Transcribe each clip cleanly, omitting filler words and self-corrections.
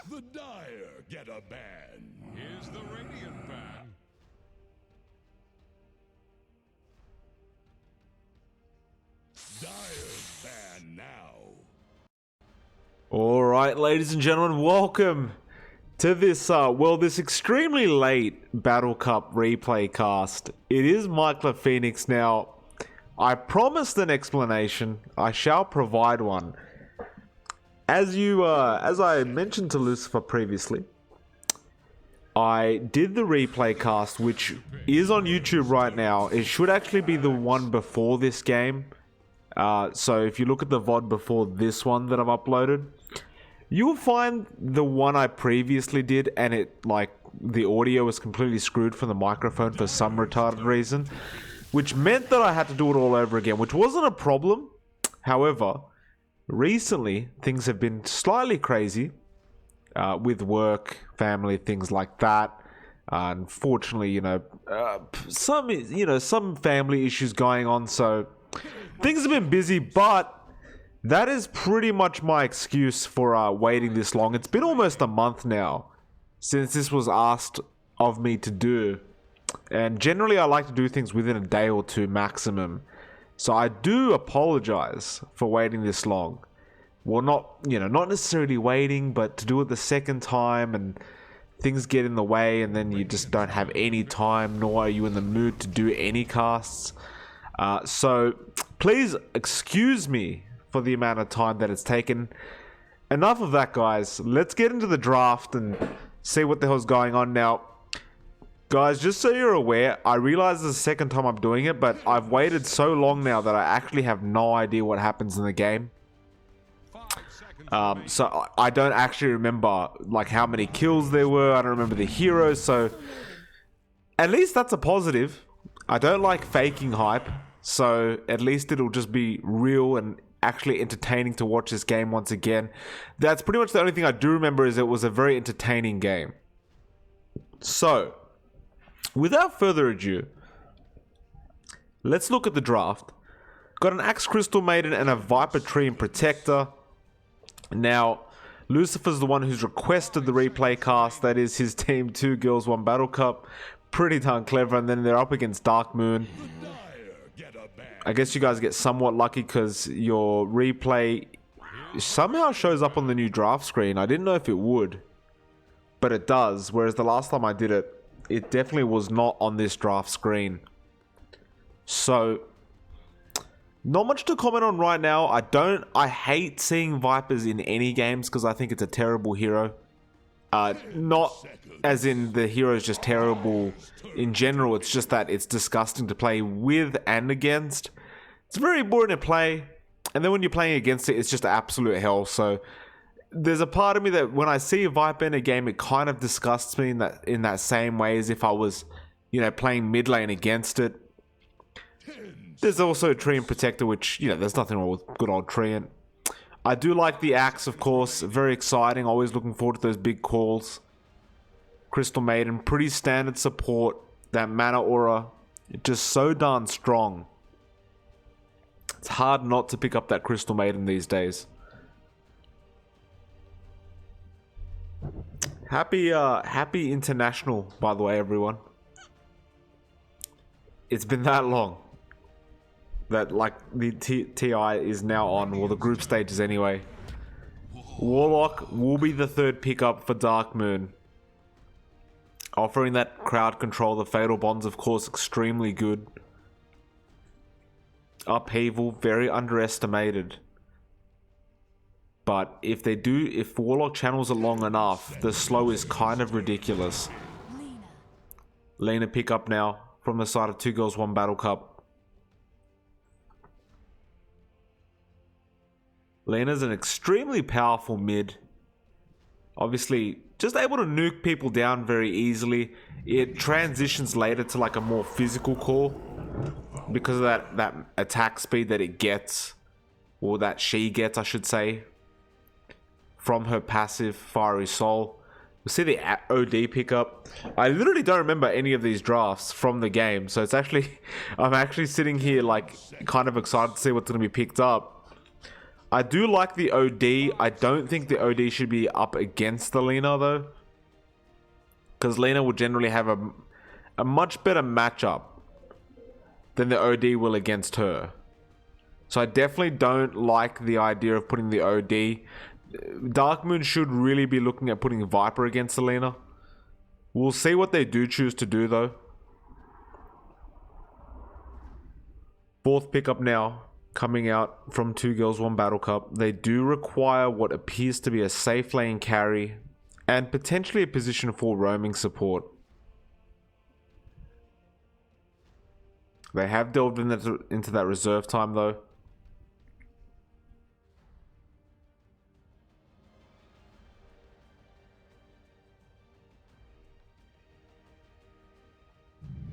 The Dire get a ban. Here's the Radiant ban. Dire's ban now. Alright, ladies and gentlemen, welcome to this, this extremely late Battle Cup replay cast. It is Michael Phoenix now. I promised an explanation. I shall provide one. As I mentioned to Lucifer previously, I did the replay cast, which is on YouTube right now. It should actually be the one before this game. So if you look at the VOD before this one that I've uploaded, you'll find the one I previously did, and the audio was completely screwed from the microphone for some retarded reason, which meant that I had to do it all over again, which wasn't a problem. However, recently things have been slightly crazy with work, family, things like that. Unfortunately, some family issues going on, so things have been busy, but that is pretty much my excuse for waiting this long. It's been almost a month now since this was asked of me to do. And generally I like to do things within a day or two maximum. So I do apologize for waiting this long. Well, not necessarily waiting, but to do it the second time and things get in the way and then you just don't have any time, nor are you in the mood to do any casts. So please excuse me for the amount of time that it's taken. Enough of that, guys. Let's get into the draft and see what the hell's going on now. Guys, just so you're aware, I realize this is the second time I'm doing it, but I've waited so long now that I actually have no idea what happens in the game. So I don't actually remember how many kills there were. I don't remember the heroes, so at least that's a positive. I don't like faking hype, so at least it'll just be real and actually entertaining to watch this game once again. That's pretty much the only thing I do remember, is it was a very entertaining game. So, without further ado, let's look at the draft. Got an Axe Crystal Maiden and a Viper Tree and Protector. Now, Lucifer's the one who's requested the replay cast. That is his team, 2 girls, 1 battle cup. Pretty darn clever. And then they're up against Dark Moon. I guess you guys get somewhat lucky because your replay somehow shows up on the new draft screen. I didn't know if it would, but it does. Whereas the last time I did it, it definitely was not on this draft screen. So, not much to comment on right now. I hate seeing Vipers in any games because I think it's a terrible hero. Not as in the hero is just terrible in general, it's just that it's disgusting to play with and against. It's very boring to play, and then when you're playing against it, it's just absolute hell. So there's a part of me that when I see a Viper in a game, it kind of disgusts me in that same way as if I was, playing mid lane against it. There's also Tree and Protector, which, there's nothing wrong with good old Treant. I do like the Axe, of course. Very exciting. Always looking forward to those big calls. Crystal Maiden, pretty standard support. That mana aura, just so darn strong. It's hard not to pick up that Crystal Maiden these days. Happy International, by the way, everyone. It's been that long that the TI is now on, well, the group stages anyway. Warlock will be the third pickup for Dark Moon. Offering that crowd control, the Fatal Bond's of course extremely good. Upheaval, very underestimated. But if Warlock channels are long enough, the slow is kind of ridiculous. Lena pickup now from the side of 2 girls, 1 battle cup. Lena's an extremely powerful mid. Obviously, just able to nuke people down very easily. It transitions later to a more physical core because of that attack speed that it gets, or that she gets, I should say, from her passive Fiery Soul. You'll see the OD pickup. I literally don't remember any of these drafts from the game, so it's actually, I'm actually sitting here kind of excited to see what's going to be picked up. I do like the OD. I don't think the OD should be up against the Lina though. Because Lina will generally have a much better matchup than the OD will against her. So I definitely don't like the idea of putting the OD. Darkmoon should really be looking at putting Viper against Selena. We'll see what they do choose to do though. Fourth pickup now, coming out from 2 Girls 1 Battle Cup. They do require what appears to be a safe lane carry and potentially a position for roaming support. They have delved into that reserve time though.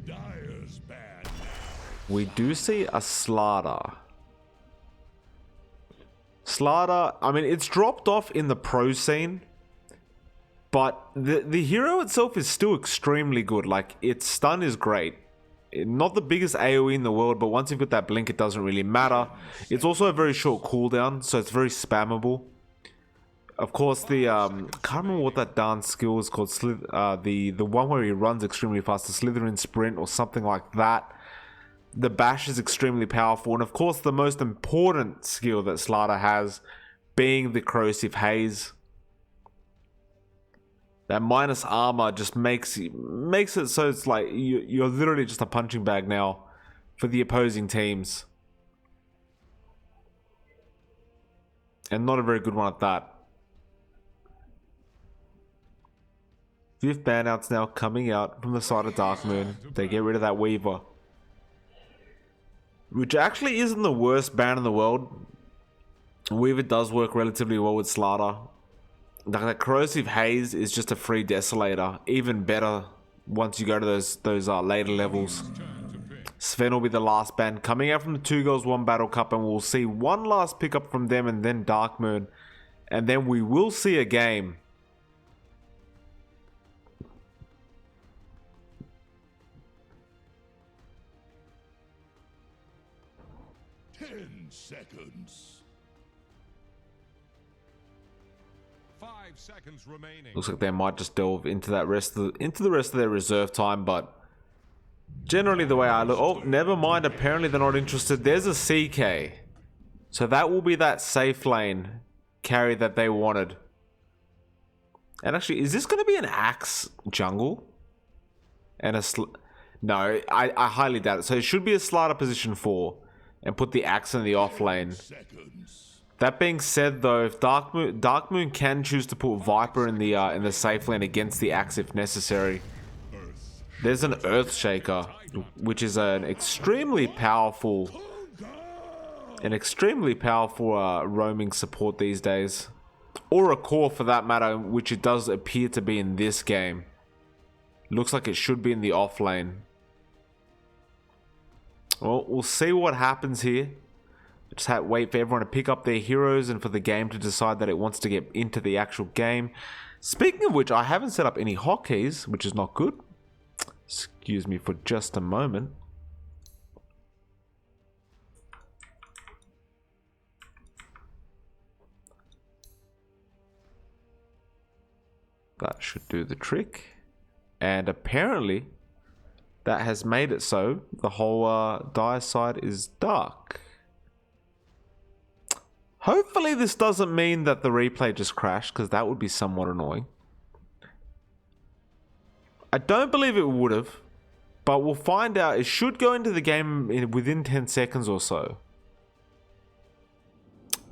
Dire's bad. We do see a Slardar. Slardar, I mean, it's dropped off in the pro scene, but the hero itself is still extremely good. Like, its stun is great. Not the biggest AoE in the world, but once you've got that blink, it doesn't really matter. It's also a very short cooldown, so it's very spammable. Of course, the can't remember what that dance skill is called. The one where he runs extremely fast, the Slytherin Sprint or something like that. The bash is extremely powerful, and of course, the most important skill that Slardar has being the corrosive haze. That minus armor just makes it so it's like you're literally just a punching bag now for the opposing teams, and not a very good one at that. 5th banouts now coming out from the side of Darkmoon. They get rid of that Weaver, which actually isn't the worst ban in the world. Weaver does work relatively well with Slardar. That corrosive haze is just a free desolator. Even better once you go to those later levels. Sven will be the last ban coming out from the 2 Girls 1 Battle Cup, and we'll see one last pickup from them and then Darkmoon, and then we will see a game. Seconds. 5 seconds remaining. Looks like they might just delve into the rest of their reserve time, but generally the way I look, oh, never mind. Apparently they're not interested. There's a CK, so that will be that safe lane carry that they wanted. And actually, is this going to be an Axe jungle? And no, I highly doubt it. So it should be a Slardar position 4. And put the Axe in the off lane. That being said, though, if Darkmoon can choose to put Viper in the safe lane against the Axe if necessary, there's an Earthshaker, which is an extremely powerful roaming support these days, or a core for that matter, which it does appear to be in this game. Looks like it should be in the off lane. Well, we'll see what happens here. Just wait for everyone to pick up their heroes and for the game to decide that it wants to get into the actual game. Speaking of which, I haven't set up any hotkeys, which is not good. Excuse me for just a moment. That should do the trick. And apparently that has made it so the whole dire side is dark. Hopefully this doesn't mean that the replay just crashed, because that would be somewhat annoying. I don't believe it would have, but we'll find out. It should go into the game within 10 seconds or so.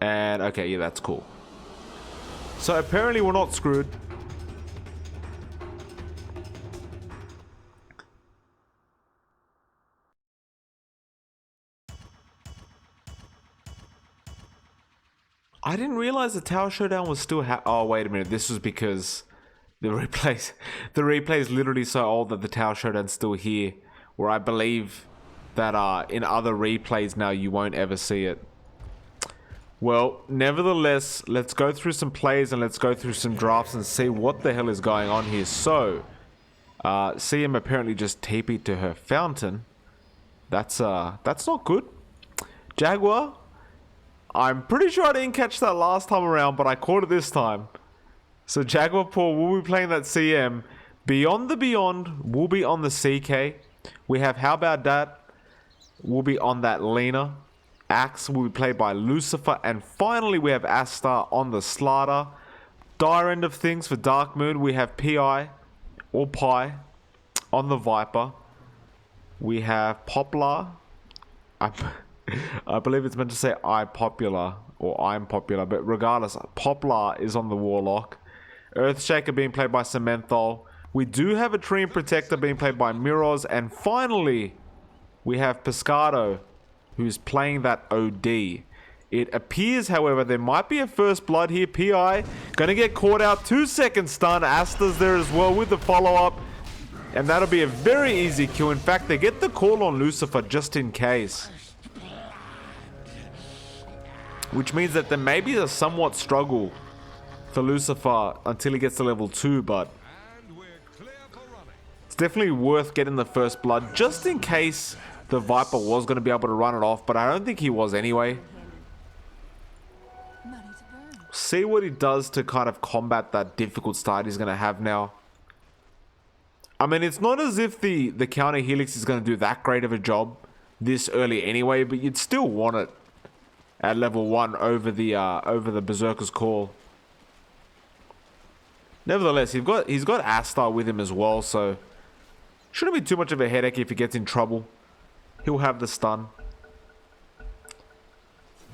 And okay, yeah, that's cool. So apparently we're not screwed. I didn't realize the Tower Showdown was still oh, wait a minute. This was because the replay is literally so old that the Tower Showdown's still here. Where I believe that in other replays now you won't ever see it. Well, nevertheless, let's go through some plays and let's go through some drafts and see what the hell is going on here. So, CM apparently just TP'd to her fountain. That's not good. Jaguar, I'm pretty sure I didn't catch that last time around, but I caught it this time. So Jaguar Paul will be playing that CM. Beyond the Beyond will be on the CK. We have How About That will be on that Lena. Axe will be played by Lucifer. And finally we have Astar on the Slaughter. Dire End of Things for Dark Moon. We have PI or Pi on the Viper. We have Poplar. I believe it's meant to say I popular or I'm popular, but regardless, Poplar is on the Warlock. Earthshaker being played by Sementhol. We do have a Treant Protector being played by Miroz, and finally we have Pescado who's playing that OD. It appears, however, there might be a first blood here. PI gonna get caught out. 2-second stun. Asta's there as well with the follow-up, and that'll be a very easy kill. In fact, they get the call on Lucifer just in case, which means that there may be a somewhat struggle for Lucifer until he gets to level 2, but it's definitely worth getting the first blood just in case the Viper was going to be able to run it off, but I don't think he was anyway. See what he does to kind of combat that difficult start he's going to have now. I mean, it's not as if the counter Helix is going to do that great of a job this early anyway, but you'd still want it at level 1 over the Berserker's Call. Nevertheless, he's got Astar with him as well, so shouldn't be too much of a headache if he gets in trouble. He'll have the stun.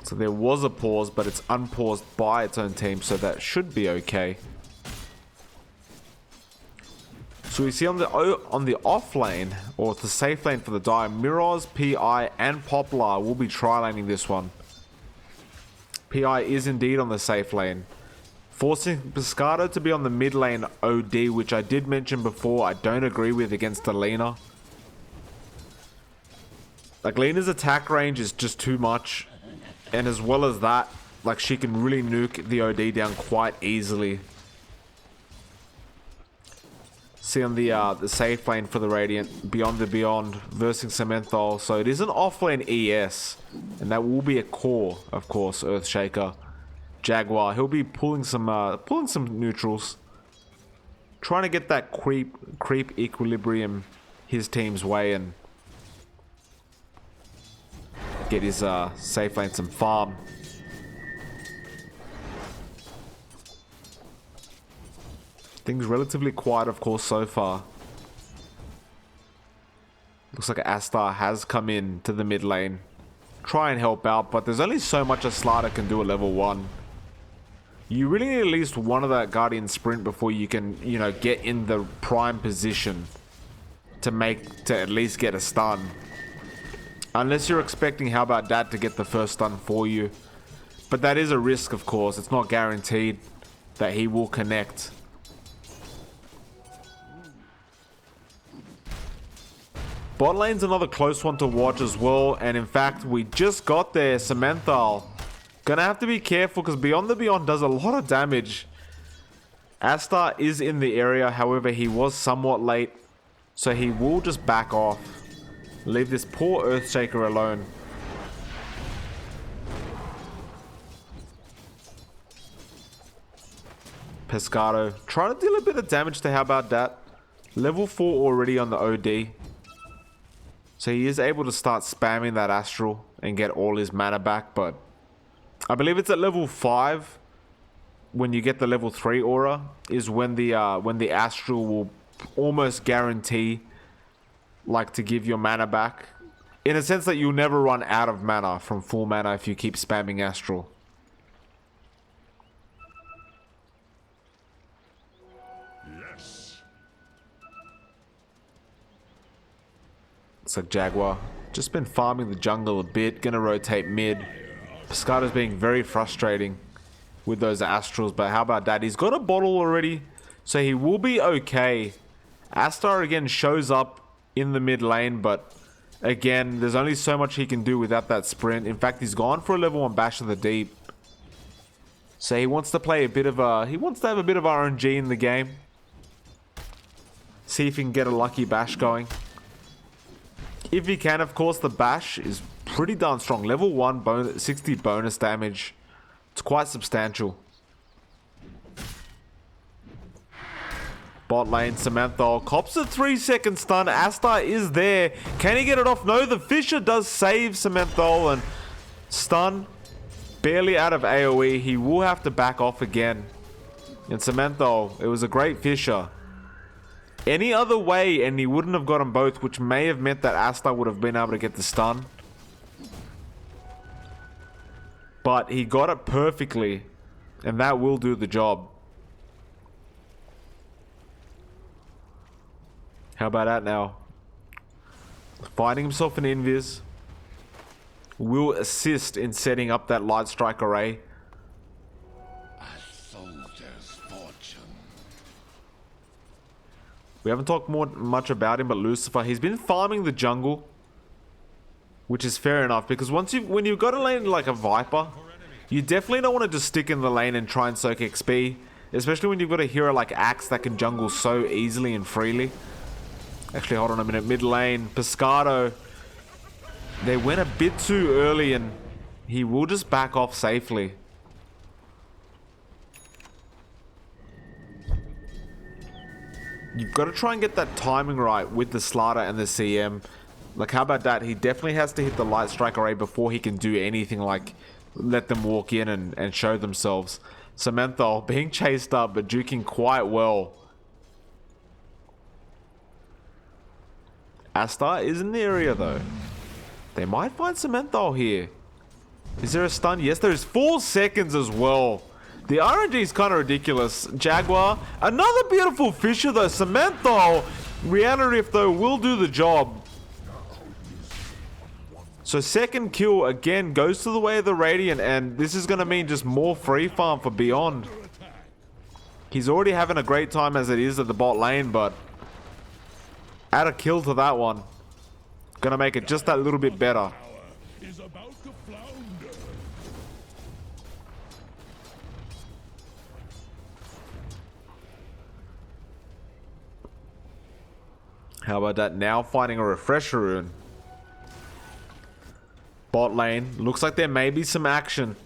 So there was a pause, but it's unpaused by its own team, so that should be okay. So we see on the off lane, or the safe lane for the Dire, Miroz, PI, and Poplar will be tri-laning this one. PI is indeed on the safe lane, forcing Pescado to be on the mid lane OD, which I did mention before I don't agree with against the Lena. Like, Lena's attack range is just too much, and as well as that, like, she can really nuke the OD down quite easily. See on the safe lane for the Radiant, Beyond the Beyond versus Sementhol. So it is an offlane ES, and that will be a core, of course. Earthshaker, Jaguar. He'll be pulling some neutrals, trying to get that creep equilibrium his team's way and get his safe lane some farm. Things relatively quiet, of course, so far. Looks like Astar has come in to the mid lane. Try and help out, but there's only so much a Slaughter can do at level 1. You really need at least one of that Guardian Sprint before you can, you know, get in the prime position to at least get a stun. Unless you're expecting How About That to get the first stun for you. But that is a risk, of course. It's not guaranteed that he will connect. Bot lane's another close one to watch as well, and in fact, we just got there. Sementhal gonna have to be careful because Beyond the Beyond does a lot of damage. Astar is in the area, however, he was somewhat late, so he will just back off. Leave this poor Earthshaker alone. Pescado trying to deal a bit of damage to How About That. Level 4 already on the OD. So he is able to start spamming that Astral and get all his mana back, but I believe it's at level 5 when you get the level 3 aura is when the Astral will almost guarantee like to give your mana back. In a sense that you'll never run out of mana from full mana if you keep spamming Astral. It's like Jaguar. Just been farming the jungle a bit. Gonna rotate mid. Pescado's being very frustrating with those Astrals. But how about that? He's got a bottle already. So he will be okay. Astar again shows up in the mid lane. But again, there's only so much he can do without that sprint. In fact, he's gone for a level 1 Bash of the Deep. So he wants to play a bit of he wants to have a bit of RNG in the game. See if he can get a lucky Bash going. If he can, of course, the Bash is pretty darn strong. Level 1 bonus, 60 bonus damage. It's quite substantial. Bot lane, Samantha cops a 3-second stun. Asta is there. Can he get it off? No, the Fisher does save Samantha and stun. Barely out of AoE. He will have to back off again. And Samantha, it was a great Fisher. Any other way and he wouldn't have gotten both, which may have meant that Asta would have been able to get the stun. But he got it perfectly, and that will do the job. How about that now? Finding himself an invis will assist in setting up that light strike array. A soldier's fortune. We haven't talked much about him, but Lucifer, he's been farming the jungle, which is fair enough, because when you've got a lane like a Viper, you definitely don't want to just stick in the lane and try and soak XP, especially when you've got a hero like Axe that can jungle so easily and freely. Actually, hold on a minute. Mid lane, Pescado. They went a bit too early and he will just back off safely. You've got to try and get that timing right with the Slaughter and the CM. Like, how about that? He definitely has to hit the light strike array before he can do anything like let them walk in and show themselves. Samantha being chased up but duking quite well. Asta is in the area though. They might find Samantha here. Is there a stun? Yes, there is 4 seconds as well. The RNG is kind of ridiculous. Jaguar, another beautiful Fisher though. Samantha, Reality Rift though will do the job. So second kill again goes to the way of the Radiant, and this is going to mean just more free farm for Beyond. He's already having a great time as it is at the bot lane, but add a kill to that one. Gonna make it just that little bit better. Is about to flounder. How about that? Now finding a refresher rune. Bot lane. Looks like there may be some action.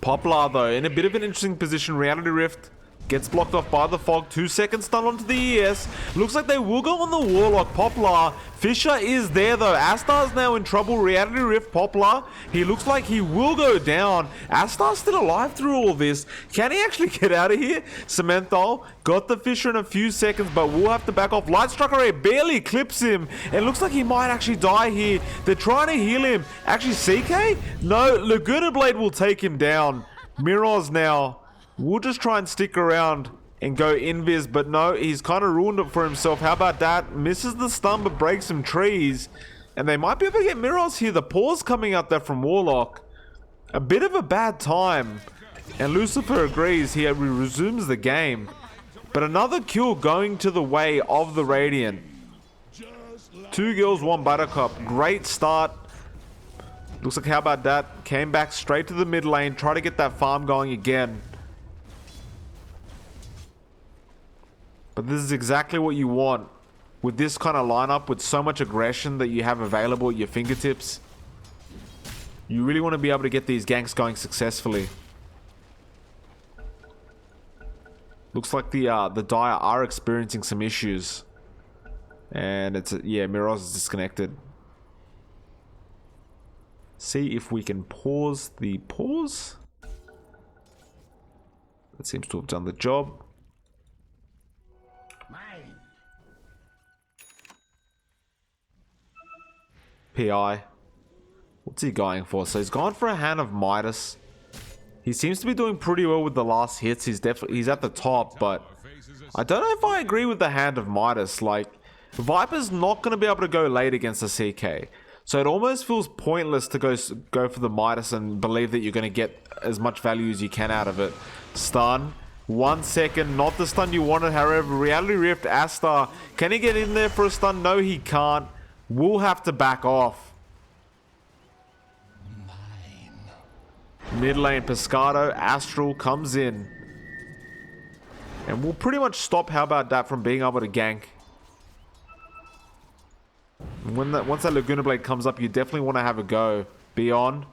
Poplar though in a bit of an interesting position. Reality Rift gets blocked off by the fog. 2 seconds stun onto the ES. Looks like they will go on the Warlock. Poplar. Fisher is there though. Astar's now in trouble. Reality Rift. Poplar. He looks like he will go down. Astar's still alive through all this. Can he actually get out of here? Samantha got the Fisher in a few seconds, but will have to back off. Light Strike Array barely clips him. It looks like he might actually die here. They're trying to heal him. Actually, CK? No, Laguna Blade will take him down. Miraz now. We'll just try and stick around and go invis, but no, he's kind of ruined it for himself. How about that? Misses the stun, but breaks some trees. And they might be able to get Miraz here. The pause coming out there from Warlock. A bit of a bad time. And Lucifer agrees. He resumes the game. But another kill going to the way of the Radiant. 2 girls, 1 buttercup. Great start. Looks like, how about that? Came back straight to the mid lane. Try to get that farm going again. But this is exactly what you want with this kind of lineup, with so much aggression that you have available at your fingertips. You really want to be able to get these ganks going successfully. Looks like the Dire are experiencing some issues. And it's, yeah, Miraz is disconnected. See if we can pause the pause. That seems to have done the job. PI. What's he going for? So he's gone for a Hand of Midas. He seems to be doing pretty well with the last hits. He's at the top, but I don't know if I agree with the Hand of Midas. Like, Viper's not going to be able to go late against a CK. So it almost feels pointless to go for the Midas and believe that you're going to get as much value as you can out of it. Stun. 1 second. Not the stun you wanted, however. Reality Rift, Astar. Can he get in there for a stun? No, he can't. We'll have to back off. Mid lane, Pescado, Astral comes in. And we'll pretty much stop, how about that, from being able to gank. Once that Laguna Blade comes up, you definitely want to have a go. Beyond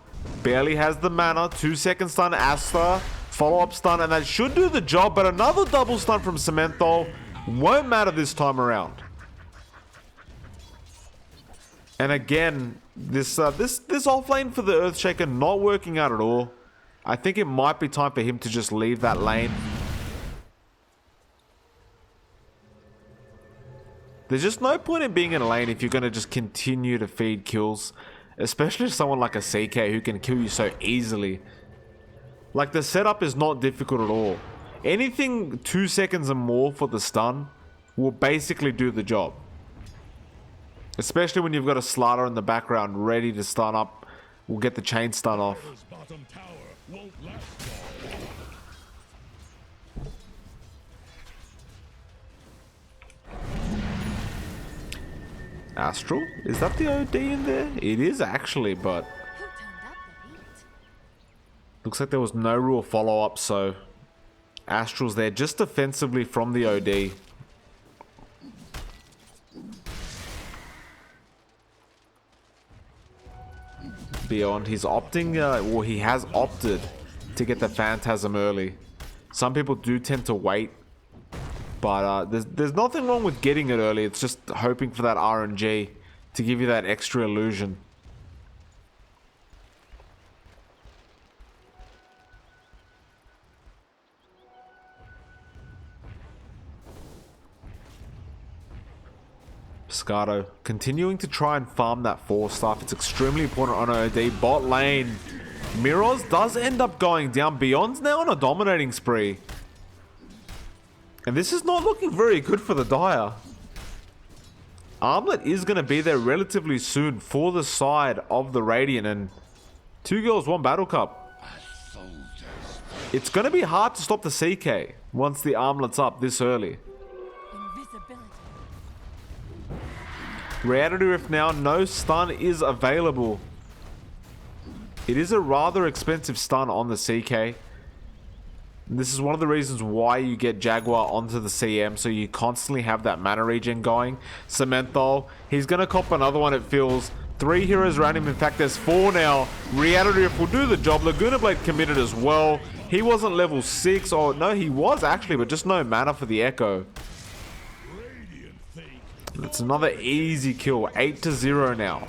barely has the mana. 2-second stun, Asta. Follow-up stun, and that should do the job, but another double stun from Cementhol won't matter this time around. And again, this offlane for the Earthshaker not working out at all. I think it might be time for him to just leave that lane. There's just no point in being in a lane if you're going to just continue to feed kills. Especially someone like a CK who can kill you so easily. Like, the setup is not difficult at all. Anything 2 seconds and more for the stun will basically do the job. Especially when you've got a Slider in the background ready to stun up. We'll get the chain stun off. Astral? Is that the OD in there? It is actually, but looks like there was no real follow-up, so Astral's there just defensively from the OD. Beyond, he's opting, well, he has opted to get the Phantasm early. Some people do tend to wait, but there's nothing wrong with getting it early. It's just hoping for that RNG to give you that extra illusion. Piscato continuing to try and farm that 4-staff. It's extremely important on OD. Bot lane. Miroz does end up going down. Beyond's now on a dominating spree. And this is not looking very good for the Dire. Armlet is going to be there relatively soon for the side of the Radiant. And 2 girls, 1 battle cup. It's going to be hard to stop the CK once the Armlet's up this early. Reality Rift now, no stun is available. It is a rather expensive stun on the CK. This is one of the reasons why you get Jaguar onto the CM, so you constantly have that mana regen going. Cementhol, he's going to cop another one, it feels. 3 heroes around him, in fact there's 4 now. Reality Rift will do the job. Laguna Blade committed as well. He wasn't level 6, or no, he was actually, but just no mana for the Echo. It's another easy kill, 8-0 now.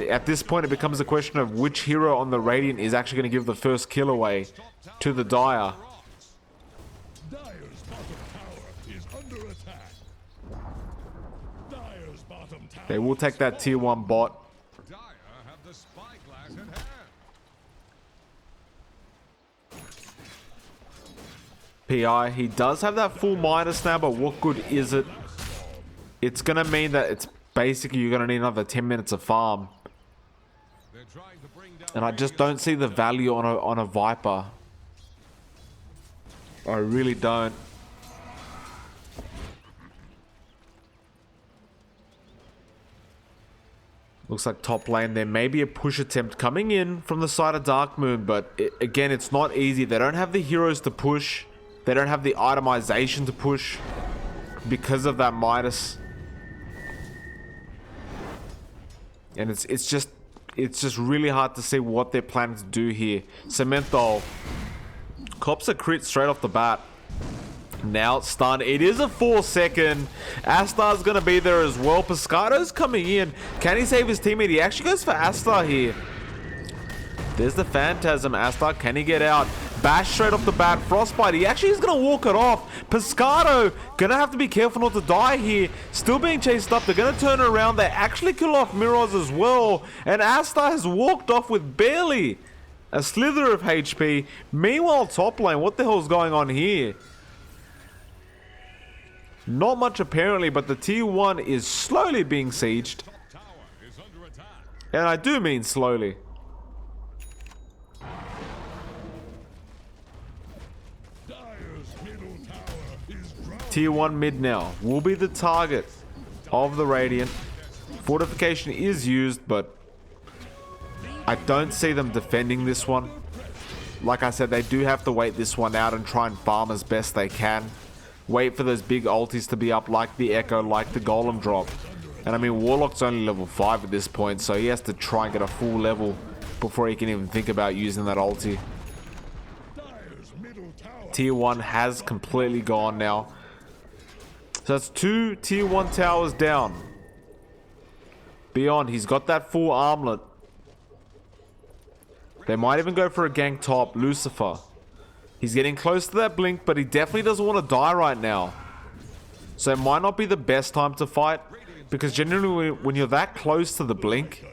At this point, it becomes a question of which hero on the Radiant is actually going to give the first kill away to the Dire. They will take that tier 1 bot. PI, he does have that full minus now, but what good is it? It's going to mean that it's basically you're going to need another 10 minutes of farm. And I just don't see the value on a Viper. I really don't. Looks like top lane there. Maybe a push attempt coming in from the side of Dark Moon. But again, it's not easy. They don't have the heroes to push. They don't have the itemization to push because of that Midas. And it's just really hard to see what they're planning to do here. Cementhol cops a crit straight off the bat. Now it's stunned. It is a 4-second. Astar's going to be there as well. Piscato's coming in. Can he save his teammate? He actually goes for Astar here. There's the Phantasm. Astar, can he get out? Bash straight off the bat. Frostbite. He actually is going to walk it off. Piscato going to have to be careful not to die here. Still being chased up. They're going to turn around. They actually kill off Miroz as well. And Astar has walked off with barely a slither of HP. Meanwhile, top lane. What the hell is going on here? Not much apparently, but the tier 1 is slowly being sieged. And I do mean slowly. Tier 1 mid now will be the target of the Radiant. Fortification is used, but I don't see them defending this one. Like I said, they do have to wait this one out and try and farm as best they can. Wait for those big ultis to be up like the Echo, like the Golem drop. And I mean, Warlock's only level 5 at this point, so he has to try and get a full level before he can even think about using that ulti. Tier 1 has completely gone now. So that's 2 tier 1 towers down. Beyond, he's got that full armlet. They might even go for a gank top. Lucifer. He's getting close to that blink, but he definitely doesn't want to die right now. So it might not be the best time to fight, because generally when you're that close to the blink,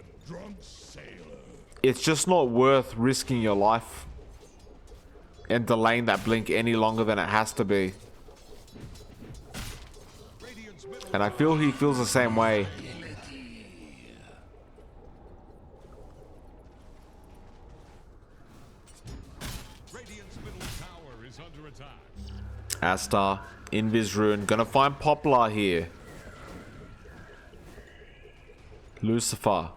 it's just not worth risking your life and delaying that blink any longer than it has to be. And I feel he feels the same way. Asta, Invis Rune, gonna find Poplar here. Lucifer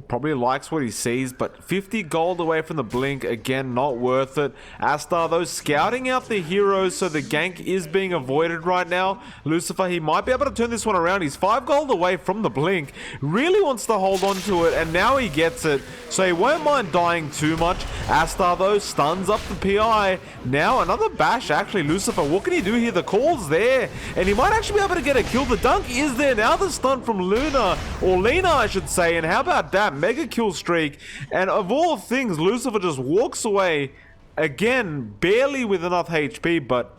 probably likes what he sees, but 50 gold away from the blink, again, not worth it. Asta, though, scouting out the heroes, so the gank is being avoided right now. Lucifer, he might be able to turn this one around. He's 5 gold away from the blink, really wants to hold on to it, and now he gets it, so he won't mind dying too much. Asta, though, stuns up the PI. Now another bash, actually. Lucifer, what can he do here? The call's there, and he might actually be able to get a kill. The dunk is there. Now the stun from Luna, or Lena, I should say, and how about that mega kill streak? And of all things, Lucifer just walks away again, barely with enough HP, but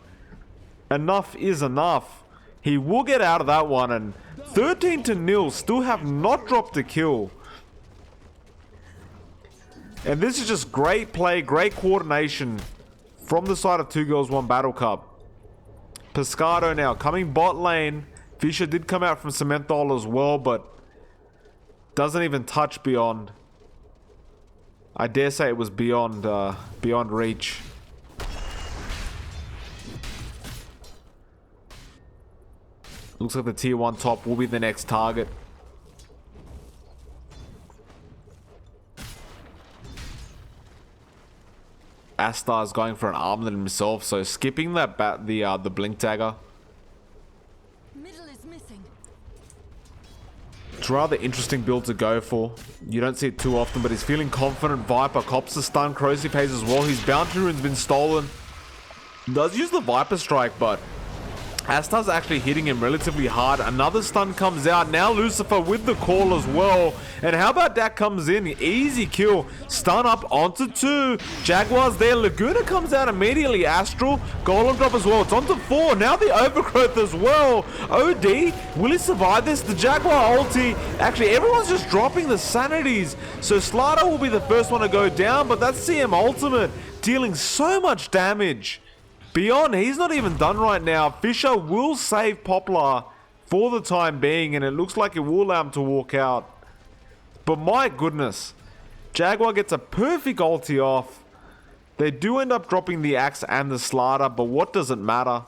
enough is enough. He will get out of that one, and 13-0, still have not dropped a kill. And this is just great play, great coordination from the side of 2 Girls 1 Battle Cup. Pescado now coming bot lane. Fisher did come out from Cementhol as well, but doesn't even touch Beyond. I dare say it was beyond reach. Looks like the tier 1 top will be the next target. Astar's going for an armlet himself, so skipping that the blink dagger. It's a rather interesting build to go for. You don't see it too often, but he's feeling confident. Viper cops the stun. Crozy pays as well. His bounty rune's been stolen. Does use the Viper strike, but Astar's actually hitting him relatively hard. Another stun comes out. Now Lucifer with the call as well. And how about that comes in? Easy kill. Stun up onto 2. Jaguars there. Laguna comes out immediately. Astral. Golem drop as well. It's onto 4. Now the overgrowth as well. OD. Will he survive this? The Jaguar ulti. Actually, everyone's just dropping the sanities. So Slaughter will be the first one to go down. But that's CM ultimate. Dealing so much damage. Beyond, he's not even done right now. Fisher will save Poplar for the time being, and it looks like it will allow him to walk out. But my goodness, Jaguar gets a perfect ulti off. They do end up dropping the axe and the Slaughter, but what does it matter?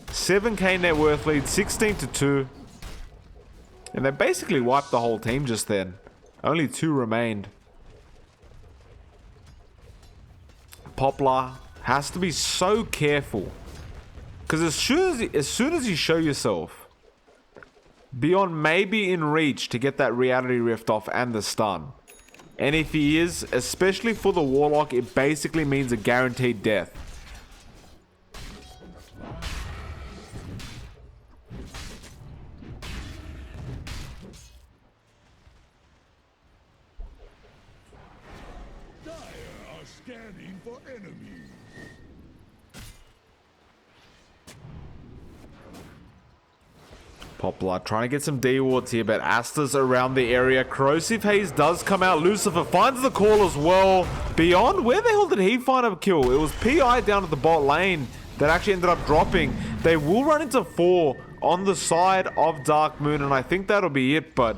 7k net worth lead, 16-2. And they basically wiped the whole team just then. Only 2 remained. Poplar has to be so careful, because as soon as you show yourself, Beyond may be in reach to get that reality rift off and the stun. And if he is, especially for the Warlock, it basically means a guaranteed death. Scanning for enemies. Poplar trying to get some D wards here, but Asta's around the area. Corrosive Haze does come out. Lucifer finds the call as well. Beyond, where the hell did he find a kill? It was PI down at the bot lane that actually ended up dropping. They will run into 4 on the side of Dark Moon, and I think that'll be it, but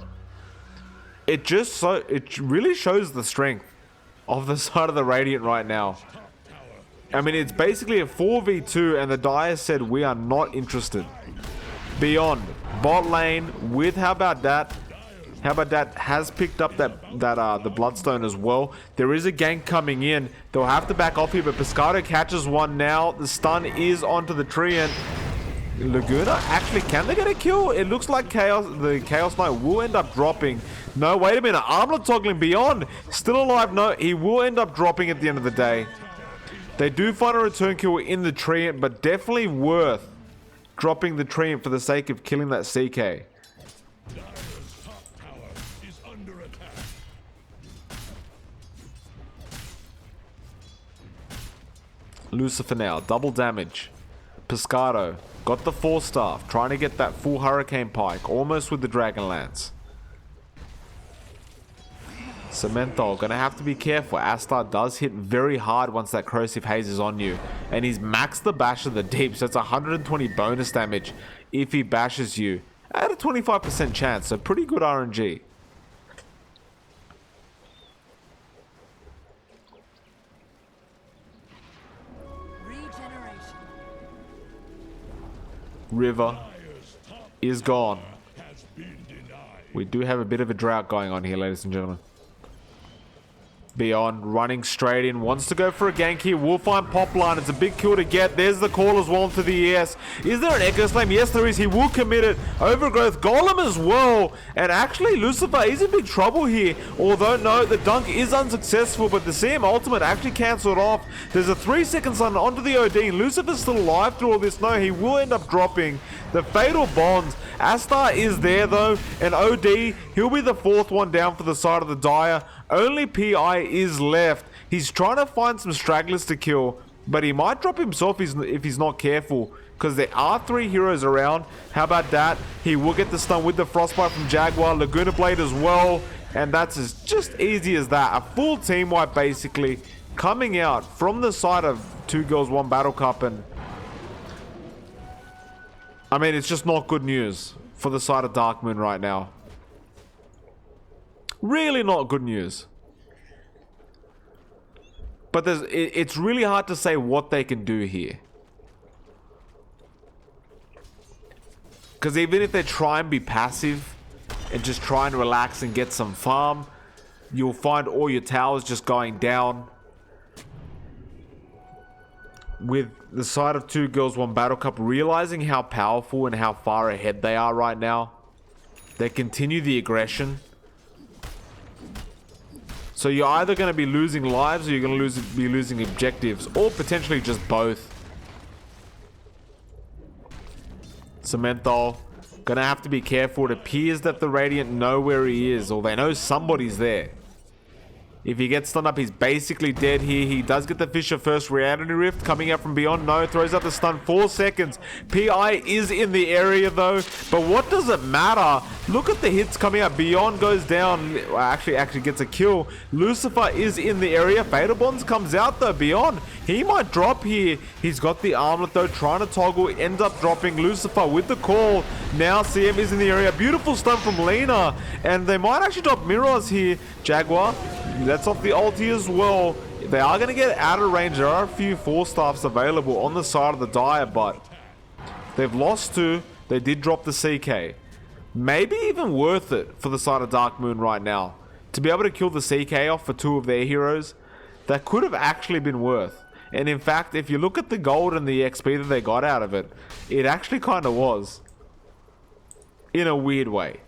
it really shows the strength of the side of the Radiant right now. I mean, it's basically a 4v2, and the Dire said we are not interested. Beyond, bot lane with how about that? How about that has picked up the Bloodstone as well. There is a gank coming in. They'll have to back off here, but Pescado catches one now. The stun is onto the Treant. Laguna, actually, can they get a kill? It looks like the Chaos Knight will end up dropping. No, wait a minute. Armlet toggling Beyond. Still alive. No, he will end up dropping at the end of the day. They do find a return kill in the Treant, but definitely worth dropping the Treant for the sake of killing that CK. Lucifer now, double damage. Pescado, got the 4-staff, trying to get that full Hurricane Pike, almost with the Dragon Lance. Cementhal, gonna have to be careful. Astar does hit very hard once that Corrosive Haze is on you. And he's maxed the bash of the deep, so it's 120 bonus damage if he bashes you. At a 25% chance, so pretty good RNG. River is gone. We do have a bit of a drought going on here, ladies and gentlemen. Beyond running straight in, wants to go for a gank here, will find Popline. It's a big kill to get. There's the call as well into the ES. Is there an Echo Slam? Yes, there is. He will commit it. Overgrowth, Golem as well. And actually, Lucifer is in big trouble here. Although, no, the dunk is unsuccessful, but the CM ultimate actually cancelled off. There's a 3-second stun onto the Odin. Lucifer's still alive through all this. No, he will end up dropping the Fatal Bonds. Astar is there though, and OD, he'll be the 4th one down for the side of the Dire. Only PI is left. He's trying to find some stragglers to kill, but he might drop himself if he's not careful, because there are 3 heroes around. How about that? He will get the stun with the Frostbite from Jaguar, Laguna Blade as well, and that's just easy as that. A full team wipe basically coming out from the side of 2 Girls 1 Battle Cup, and I mean, it's just not good news for the side of Dark Moon right now. Really not good news. But it's really hard to say what they can do here. Because even if they try and be passive and just try and relax and get some farm, you'll find all your towers just going down. With the side of 2 Girls 1 Battle Cup realizing how powerful and how far ahead they are right now, they continue the aggression. So you're either going to be losing lives or you're going to be losing objectives, or potentially just both. Cementhal, going to have to be careful. It appears that the Radiant know where he is, or they know somebody's there. If he gets stunned up, he's basically dead here. He does get the Fisher first. Reality Rift coming out from Beyond. No, throws out the stun. 4 seconds. PI is in the area though. But what does it matter? Look at the hits coming out. Beyond goes down. Actually gets a kill. Lucifer is in the area. Fatal Bonds comes out though. Beyond, he might drop here. He's got the armlet though, trying to toggle. Ends up dropping. Lucifer with the call. Now CM is in the area. Beautiful stun from Lena. And they might actually drop Mirrors here. Jaguar, that's off the ulti as well. They are going to get out of range. There are a few 4-staffs available on the side of the Dire, but they've lost 2. They did drop the CK. Maybe even worth it for the side of Dark Moon right now. To be able to kill the CK off for 2 of their heroes, that could have actually been worth. And in fact, if you look at the gold and the XP that they got out of it, it actually kind of was. In a weird way.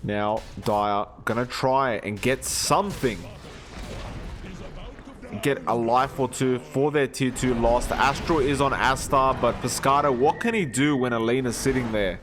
Now, Dire gonna try and get something. Get a life or 2 for their tier 2 loss. The Astral is on Astar, but Pescado, what can he do when Alina's sitting there?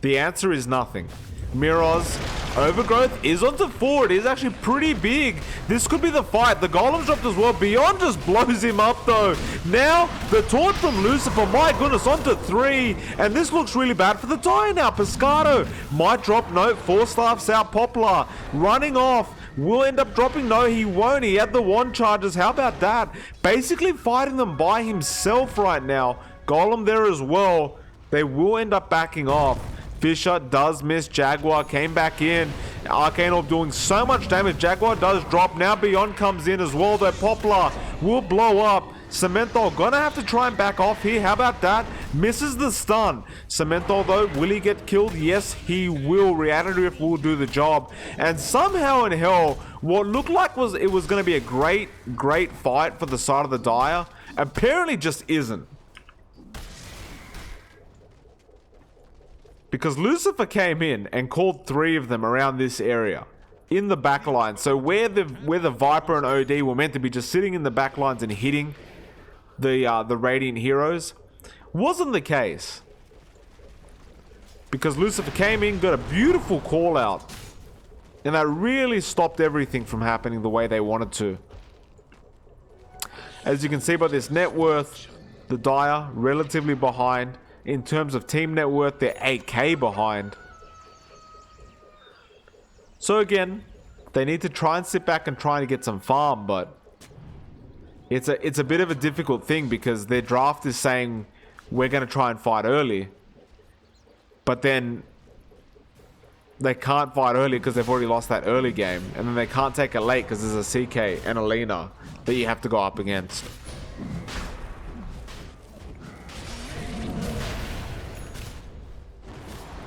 The answer is nothing. Miroz, Overgrowth is onto 4. It is actually pretty big. This could be the fight. The Golem's dropped as well. Beyond just blows him up though. Now, the taunt from Lucifer, my goodness, onto 3. And this looks really bad for the Dire now. Pescado might drop. No, 4-staffs out. Poplar running off. Will end up dropping. No, he won't. He had the wand charges. How about that? Basically fighting them by himself right now. Golem there as well. They will end up backing off. Fisher does miss. Jaguar came back in. Arcane Orb doing so much damage. Jaguar does drop. Now Beyond comes in as well, though. Poplar will blow up. Cementhal gonna have to try and back off here. How about that? Misses the stun. Cementhal though, will he get killed? Yes, he will. Reality Rift will do the job. And somehow in hell, what looked like was going to be a great fight for the side of the Dire, apparently just isn't. Because Lucifer came in and called 3 of them around this area in the back line. So where the Viper and OD were meant to be just sitting in the back lines and hitting the Radiant heroes, wasn't the case. Because Lucifer came in, got a beautiful call out, and that really stopped everything from happening the way they wanted to. As you can see by this net worth, the Dire relatively behind. In terms of team net worth, they're 8k behind. So again, they need to try and sit back and try to get some farm, but it's a bit of a difficult thing because their draft is saying we're going to try and fight early, but then they can't fight early because they've already lost that early game, and then they can't take it late because there's a CK and a Lina that you have to go up against.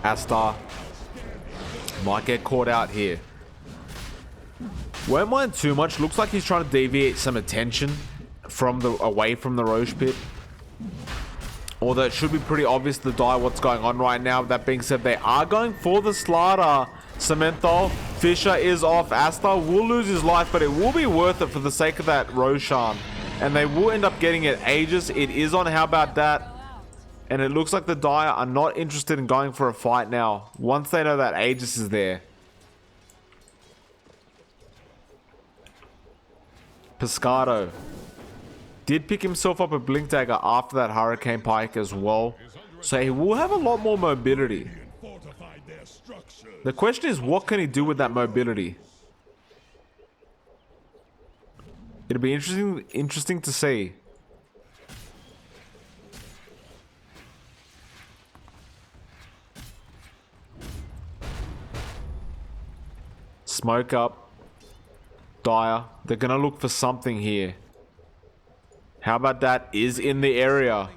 Astar might get caught out here. Won't mind too much. Looks like he's trying to deviate some attention from away from the Roche pit. Although it should be pretty obvious to the Dire what's going on right now. That being said, they are going for the slaughter. Cementhal, Fisher is off. Astar will lose his life, but it will be worth it for the sake of that Roshan. And they will end up getting it Aegis. It is on How About That. And it looks like the Dire are not interested in going for a fight now, once they know that Aegis is there. Pescado did pick himself up a Blink Dagger after that Hurricane Pike as well, so he will have a lot more mobility. The question is, what can he do with that mobility? It'll be interesting to see. Smoke up. Dire. They're going to look for something here. How about that? Is in the area.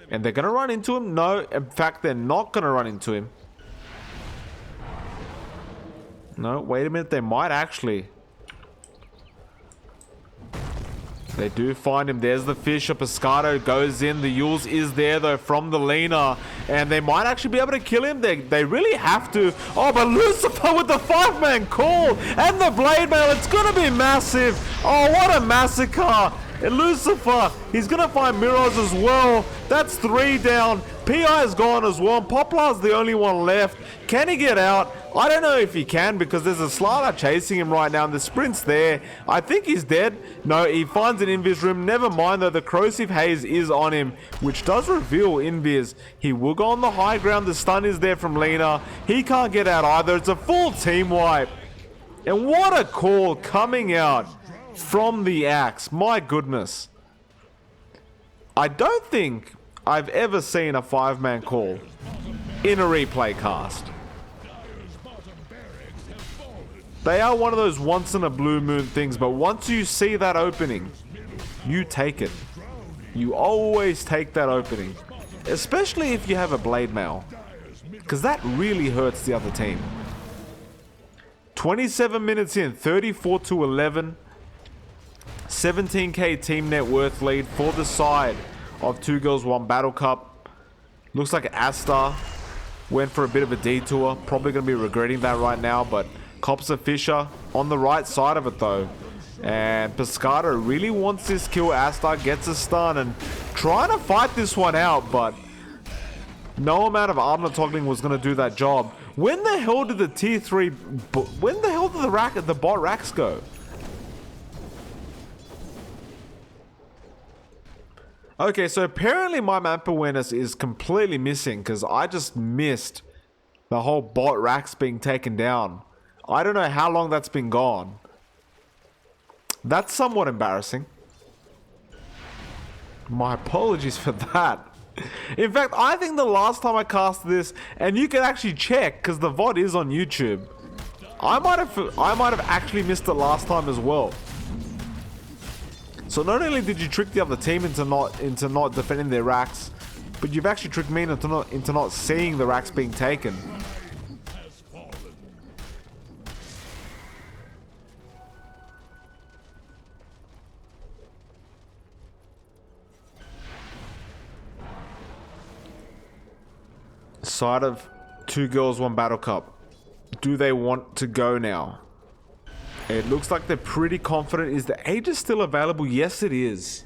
And they're going to run into him? No, in fact, they're not going to run into him. No, wait a minute. They might actually. They do find him. There's the Fisher. Pescado goes in. The Yules is there, though, from the Lina. And they might actually be able to kill him. They really have to. Oh, but Lucifer with the 5-man call. And the Blade Mail. It's going to be massive. Oh, what a massacre. And Lucifer, he's going to find Miros as well. That's 3 down. PI is gone as well. Poplar's the only one left. Can he get out? I don't know if he can because there's a Slider chasing him right now and the sprint's there. I think he's dead. No, he finds an Invis room. Never mind though, the Corrosive Haze is on him, which does reveal Invis. He will go on the high ground. The stun is there from Lina. He can't get out either. It's a full team wipe. And what a call coming out from the Axe. My goodness. I don't think I've ever seen a 5-man call in a replay cast. They are one of those once in a blue moon things, but once you see that opening, you take it. You always take that opening. Especially if you have a Blade Mail. Because that really hurts the other team. 27 minutes in, 34-11. 17k team net worth lead for the side of 2 Girls 1 Battle Cup. Looks like Astar went for a bit of a detour. Probably going to be regretting that right now, but cops a Fisher on the right side of it though. And Pescado really wants this kill. Astar gets a stun and trying to fight this one out, but no amount of armor toggling was going to do that job. When the hell did the tier 3... When the hell did the bot racks go? Okay, so apparently my map awareness is completely missing because I just missed the whole bot racks being taken down. I don't know how long that's been gone. That's somewhat embarrassing. My apologies for that. In fact, I think the last time I cast this, and you can actually check because the VOD is on YouTube. I might have actually missed it last time as well. So not only did you trick the other team into not defending their racks, but you've actually tricked me into not seeing the racks being taken. Has fallen. Side of 2 girls, 1 battle cup. Do they want to go now? It looks like they're pretty confident. Is the Aegis still available? Yes, it is.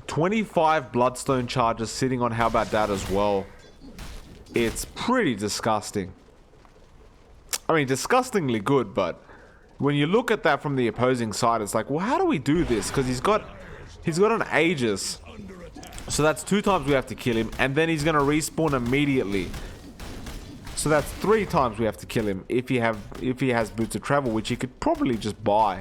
25 Bloodstone charges sitting on how about that as well. It's pretty disgusting. I mean, disgustingly good, but when you look at that from the opposing side, it's like, well, how do we do this? Because he's got an Aegis. So that's 2 times we have to kill him, and then he's going to respawn immediately. So that's 3 times we have to kill him if he has boots of travel, which he could probably just buy.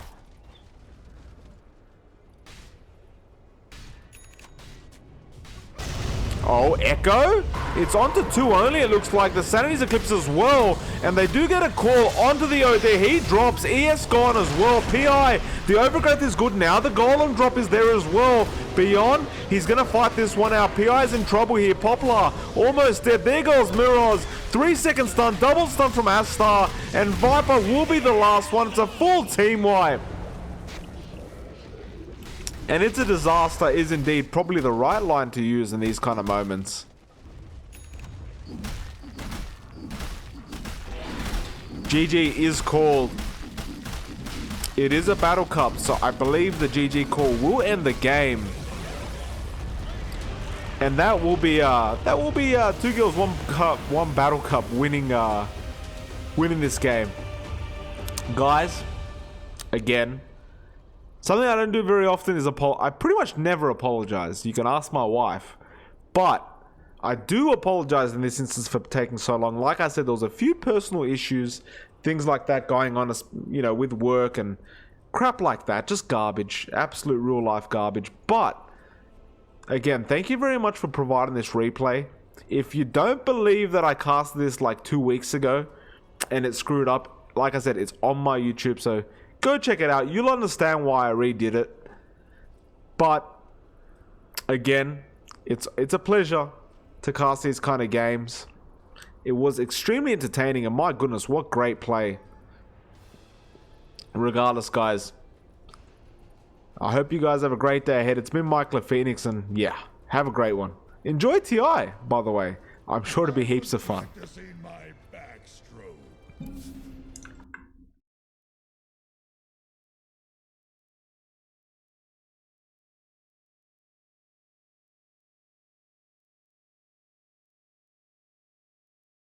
Oh, Echo? It's onto 2 only, it looks like. The Sanity's Eclipse as well. And they do get a call onto the O there. He drops. ES gone as well. PI, the Overgrowth is good now. The Golem drop is there as well. Beyond, he's going to fight this one out. PI's in trouble here. Poplar, almost dead. There goes Miraz. 3-second stun. Double stun from Astar. And Viper will be the last one. It's a full team wipe. And it's a disaster is indeed probably the right line to use in these kind of moments. GG is called. It is a battle cup, so I believe the GG call will end the game. And that will be 2 girls, 1 cup, 1 battle cup winning this game. Guys, again, something I don't do very often is I pretty much never apologize. You can ask my wife. But I do apologize in this instance for taking so long. Like I said, there was a few personal issues, things like that going on, you know, with work and crap like that. Just garbage. Absolute real life garbage. But again, thank you very much for providing this replay. If you don't believe that I cast this like 2 weeks ago and it screwed up, like I said, it's on my YouTube, so go check it out. You'll understand why I redid it. But again, it's a pleasure to cast these kind of games. It was extremely entertaining, and my goodness, what great play. Regardless, guys, I hope you guys have a great day ahead. It's been Michael Phoenix, and yeah, have a great one. Enjoy TI, by the way. I'm sure it'll be heaps of fun. To see my backstroke.